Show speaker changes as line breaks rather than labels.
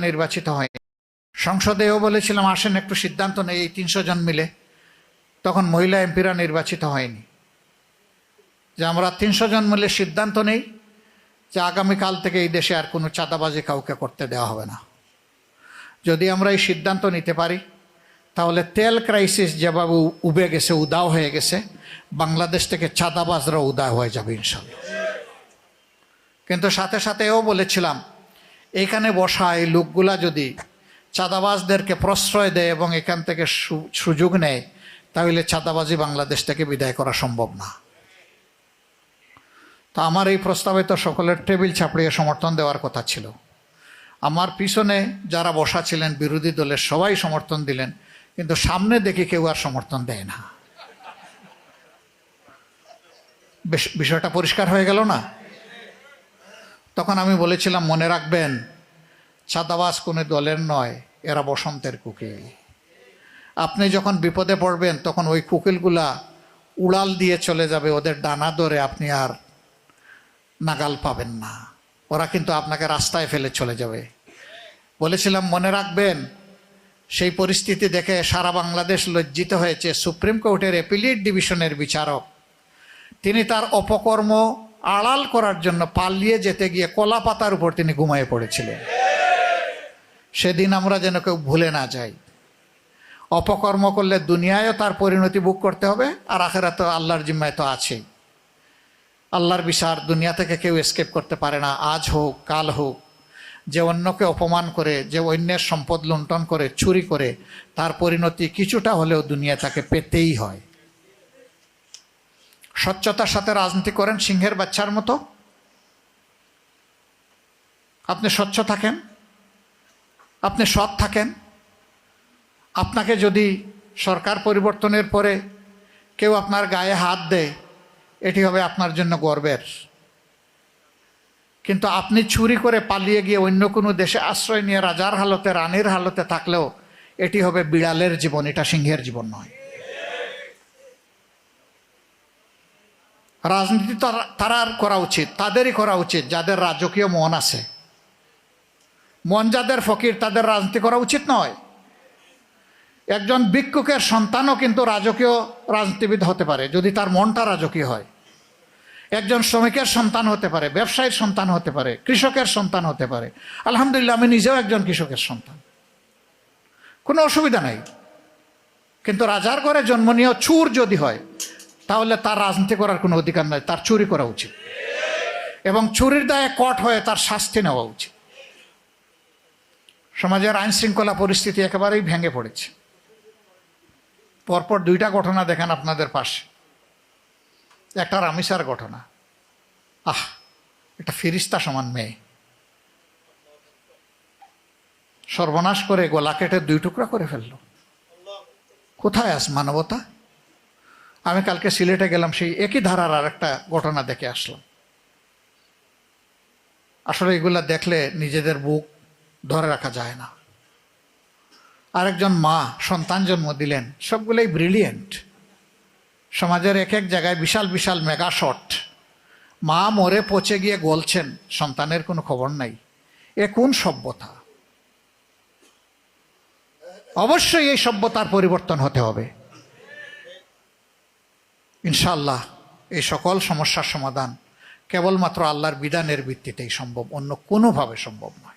নির্বাচিত হয়নি। সংসদেও বলেছিলাম আসেন একটু সিদ্ধান্ত নেই এই 300 জন মিলে, তখন মহিলা এমপিরা নির্বাচিত হয়নি। যে আমরা 300 জন মিলে সিদ্ধান্ত নেই যে আগামীকাল থেকে এই দেশে আর কোনো চাঁদাবাজি কাউকে করতে দেওয়া হবে না। যদি আমরা এই সিদ্ধান্ত নিতে পারি তাহলে তেল ক্রাইসিস যেভাবে উবে গেছে, উদাও হয়ে গেছে, বাংলাদেশ থেকে চাঁদাবাজরা উদাও হয়ে যাবে ইনশাল্লাহ। কিন্তু সাথে সাথে এও বলেছিলাম এখানে বসা এই লোকগুলা যদি চাঁদাবাজদেরকে প্রশ্রয় দেয় এবং এখান থেকে সুযোগ নেয় তাহলে চাঁদাবাজি বাংলাদেশ থেকে বিদায় করা সম্ভব না। তো আমার এই প্রস্তাবে তো সকলের টেবিল চাপড়িয়ে সমর্থন দেওয়ার কথা ছিল। আমার পিছনে যারা বসা ছিলেন বিরোধী দলের সবাই সমর্থন দিলেন, কিন্তু সামনে দেখি কেউ আর সমর্থন দেয় না। বিষয়টা পরিষ্কার হয়ে গেল না? তখন আমি বলেছিলাম মনে রাখবেন চাঁদাবাজ কোনো দলের নয়, এরা বসন্তের কুকিল। আপনি যখন বিপদে পড়বেন তখন ওই কুকিলগুলা উড়াল দিয়ে চলে যাবে, ওদের ডানা ধরে আপনি আর নাগাল পাবেন না। ওরা কিন্তু আপনাকে রাস্তায় ফেলে চলে যাবে। বলেছিলাম মনে রাখবেন সেই পরিস্থিতি দেখে সারা বাংলাদেশ লজ্জিত হয়েছে। সুপ্রিম কোর্টের অ্যাপিলেট ডিভিশনের বিচারক তিনি তার অপকর্ম আড়াল করার জন্য পালিয়ে যেতে গিয়ে কলা পাতার উপর তিনি ঘুমিয়ে পড়েছিলেন। সেদিন আমরা যেন কেউ ভুলে না যাই। অপকর্ম করলে দুনিয়ায়ও তার পরিণতি ভোগ করতে হবে, আর আখিরাতে আল্লাহর জিম্মায় তো আছেই। আল্লাহর বিচার দুনিয়া থেকে কেউ এসকেপ করতে পারে না। আজ হোক কাল হোক, যে অন্যকে অপমান করে, যে অন্যের সম্পদ লুণ্ঠন করে, চুরি করে, তার পরিণতি কিছুটা হলেও দুনিয়া তাকে পেতেই হয়। স্বচ্ছতার সাথে রাজনীতি করেন সিংহের বাচ্চার মতো। আপনি স্বচ্ছ থাকেন, আপনি সৎ থাকেন। আপনাকে যদি সরকার পরিবর্তনের পরে কেউ আপনার গায়ে হাত দেয়, এটি হবে আপনার জন্য গর্বের। কিন্তু আপনি চুরি করে পালিয়ে গিয়ে অন্য কোনো দেশে আশ্রয় নিয়ে রাজার হালতে, রানীর হালতে থাকলেও এটি হবে বিড়ালের জীবন, এটা সিংহের জীবন নয়। রাজনীতি তার করা উচিত, তাদেরই করা উচিত যাদের রাজকীয় মন আছে। মন যাদের ফকির তাদের রাজনীতি করা উচিত নয়। একজন ভিক্ষুকের সন্তানও কিন্তু রাজকীয় রাজনীতিবিদ হতে পারে যদি তার মনটা রাজকীয় হয়। একজন শ্রমিকের সন্তান হতে পারে, ব্যবসায়ীর সন্তান হতে পারে, কৃষকের সন্তান হতে পারে। আলহামদুলিল্লাহ আমি নিজেও একজন কৃষকের সন্তান, কোনো অসুবিধা নাই। কিন্তু রাজার ঘরে জন্ম নিয়েও চুর যদি হয় তাহলে তার রাজনীতি করার কোনো অধিকার নাই, তার চুরি করা উচিত এবং চুরির দায়ে কট হয়ে তার শাস্তি নেওয়া উচিত। সমাজের আইন শৃঙ্খলা পরিস্থিতি একেবারেই ভেঙে পড়েছে। পরপর 2টা ঘটনা দেখেন আপনাদের পাশে। একটা রামিসার ঘটনা, একটা ফিরিস্তা সমান মেয়ে সর্বনাশ করে গলা কেটে 2 টুকরা করে ফেললো। কোথায় আস মানবতা? আমি কালকে সিলেটে গেলাম, সেই একই ধারার আর একটা ঘটনা দেখে আসলাম। আসলে এগুলা দেখলে নিজেদের বুক ধরে রাখা যায় না। আরেকজন মা সন্তান জন্ম দিলেন, সবগুলোই ব্রিলিয়েন্ট। সমাজের এক এক জায়গায় বিশাল বিশাল মেগা শট। মা মরে পচে গিয়ে গলছেন, সন্তানের কোনো খবর নাই। এ কোন সভ্যতা? অবশ্যই এই সভ্যতার পরিবর্তন হতে হবে ইনশাআল্লাহ। এই সকল সমস্যার সমাধান কেবলমাত্র আল্লাহর বিধানের ভিত্তিতেই সম্ভব, অন্য কোনোভাবে সম্ভব নয়।